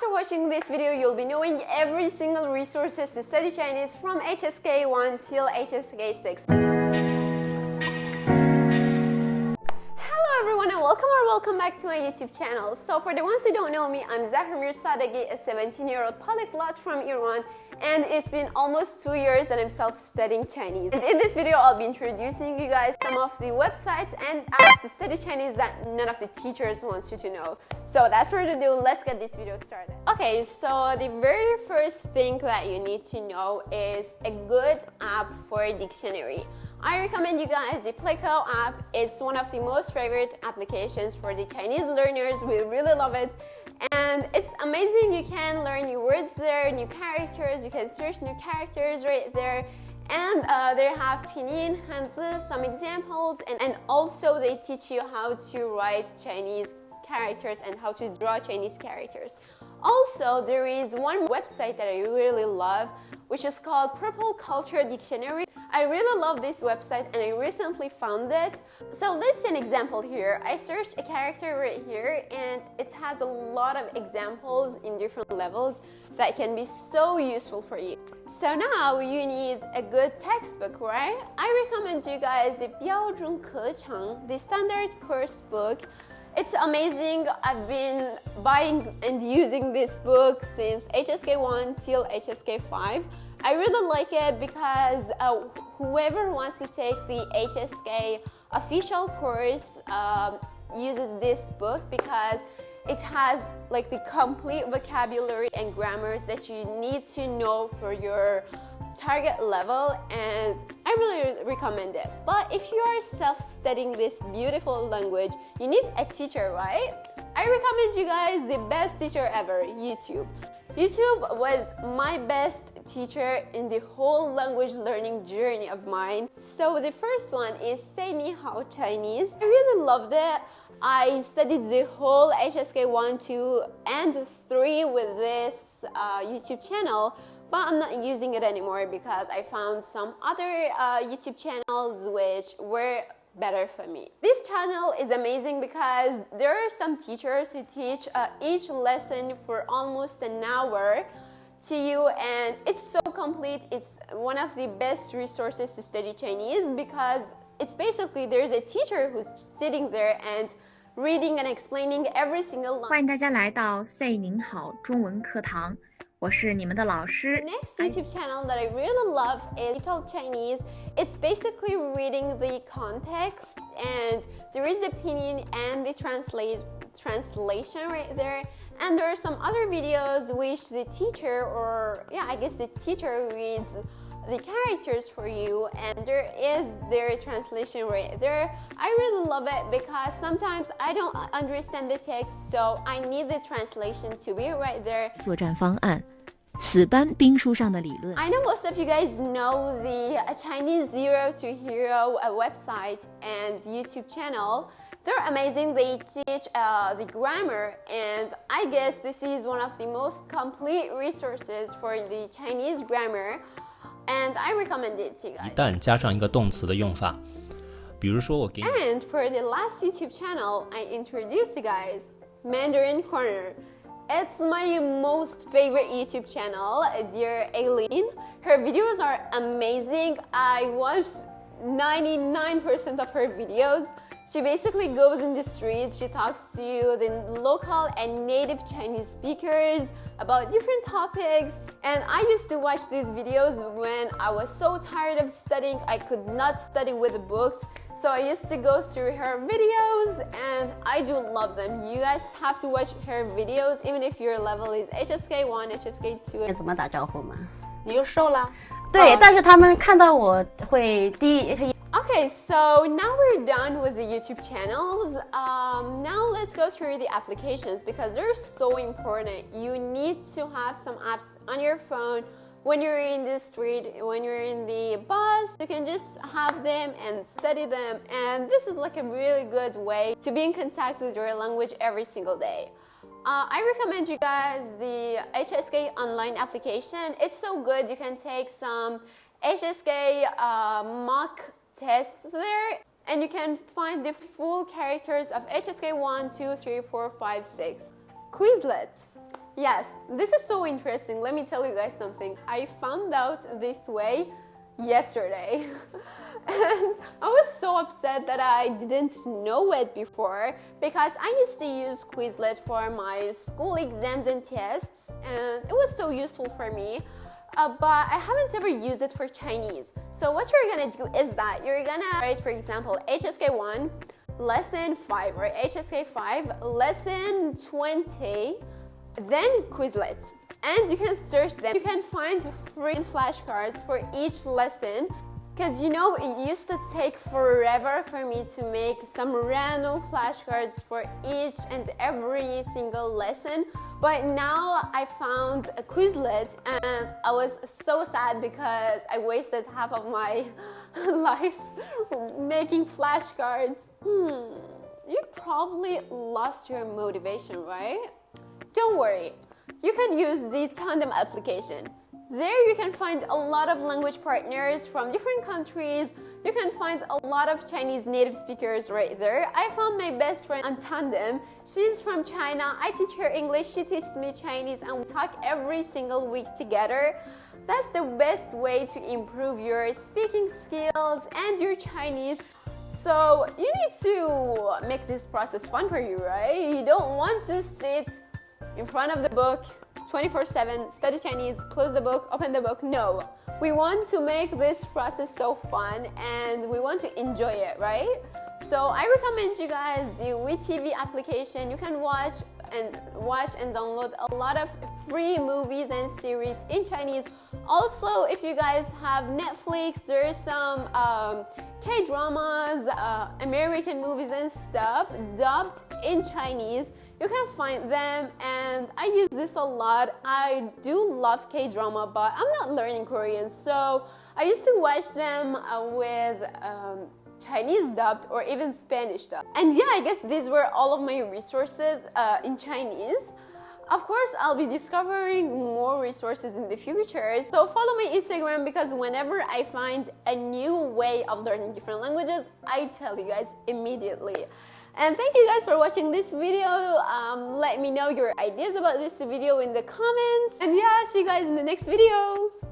after watching this video, you'll be knowing every single resources to study Chinese from HSK 1 till HSK 6. Welcome back to my YouTube channel. So for the ones who don't know me, I'm Zahra.polyglot, a 17-year-old polyglot from Iran, and it's been almost 2 years that I'm self-studying Chinese. And in this video, I'll be introducing you guys some of the websites and apps to study Chinese that none of the teachers wants you to know. So that's what to do. Let's get this video started. Okay, so the very first thing that you need to know is a good app for a dictionary. I recommend you guys the Pleco app. It's one of the most favorite applications for the Chinese learners. We really love it. And it's amazing. You can learn new words there, new characters. You can search new characters right there. And they have pinyin, hanzi, some examples. And also they teach you how to write Chinese characters and how to draw Chinese characters. Also, there is one website that I really love, which is called Purple Culture Dictionary. I really love this website and I recently found it. So let's see an example here. I searched a character right here and it has a lot of examples in different levels that can be so useful for you. So now you need a good textbook, right? I recommend you guys the 标准课程, the standard course book. It's amazing. I've been buying and using this book since HSK 1 till HSK 5. I really like it because whoever wants to take the HSK official course uses this book because it has like the complete vocabulary and grammars that you need to know for your target level, and I really recommend it. But if you are self-studying this beautiful language, you need a teacher, right? I recommend you guys the best teacher ever, YouTube. YouTube was my best teacher in the whole language learning journey of mine. So the first one is Say Ni Hao Chinese. I really loved it. I studied the whole HSK 1, 2, and 3 with this YouTube channel. But I'm not using it anymore because I found some other YouTube channels which were better for me. This channel is amazing because there are some teachers who teach each lesson for almost an hour to you, and it's so complete. It's one of the best resources to study Chinese because it's basically there's a teacher who's sitting there and reading and explaining every single line. 欢迎大家来到 Say 您好中文课堂。我是你们的老师。 The next YouTube channel that I really love is Little Chinese. It's basically reading the context, and there is the opinion and the translation right there. And there are some other videos which the teacher, or I guess the teacher reads the characters for you, and there is their translation right there. I really love it because sometimes I don't understand the text, so I need the translation to be right there. 作战方案，死搬兵书上的理论。 I know most of you guys know the Chinese Zero to Hero website and YouTube channel. They're amazing. They teach the grammar, and I guess this is one of the most complete resources for the Chinese grammar. And I recommend it to you guys. 一旦加上一个动词的用法，比如说我给你。 And for the last YouTube channel, I introduced you guys Mandarin Corner. It's my most favorite YouTube channel, dear Aileen. Her videos are amazing. I watched 99% of her videos. She basically goes in the streets, she talks to the local and native Chinese speakers about different topics. And I used to watch these videos when I was so tired of studying. I could not study with the books. So I used to go through her videos, and I do love them. You guys have to watch her videos, even if your level is HSK 1, HSK 2. 怎么打招呼吗？你又瘦了？对，但是他们看到我会第一。 Okay, so now we're done with the YouTube channels. Now let's go through the applications because they're so important. You need to have some apps on your phone when you're in the street, when you're in the bus. You can just have them and study them. And this is like a really good way to be in contact with your language every single day. I recommend you guys the HSK online application. It's so good. You can take some HSK mock tests there, and you can find the full characters of HSK 1, 2, 3, 4, 5, 6. Quizlet. Yes, this is so interesting. Let me tell you guys something. I found out this way yesterday. And I was so upset that I didn't know it before, because I used to use Quizlet for my school exams and tests, and it was so useful for me. But I haven't ever used it for Chinese. So what you're gonna do is that you're gonna write, for example, HSK1, lesson 5, or HSK 5, lesson 20, then Quizlet. And you can search them. You can find free flashcards for each lesson. Because you know, it used to take forever for me to make some random flashcards for each and every single lesson. But now I found a Quizlet, and I was so sad because I wasted half of my life making flashcards. You probably lost your motivation, right? Don't worry, you can use the Tandem application. There you can find a lot of language partners from different countries. You can find a lot of Chinese native speakers right there. I found my best friend on Tandem. She's from China. I teach her English, she teaches me Chinese, and we talk every single week together. That's the best way to improve your speaking skills and your Chinese. So you need to make this process fun for you, right? You don't want to sit in front of the book 24/7, study Chinese, close the book, open the book. No, we want to make this process so fun, and we want to enjoy it, right? So I recommend you guys the WeTV application. You can watch and download a lot of free movies and series in Chinese. Also, if you guys have Netflix, there's some K-dramas, American movies and stuff dubbed in Chinese. You can find them, and I use this a lot. I do love K-drama, but I'm not learning Korean, so I used to watch them with Chinese dubbed or even Spanish dubbed. And yeah, I guess these were all of my resources in Chinese. Of course, I'll be discovering more resources in the future. So follow my Instagram, because whenever I find a new way of learning different languages, I tell you guys immediately. And thank you guys for watching this video. Let me know your ideas about this video in the comments. And yeah, see you guys in the next video.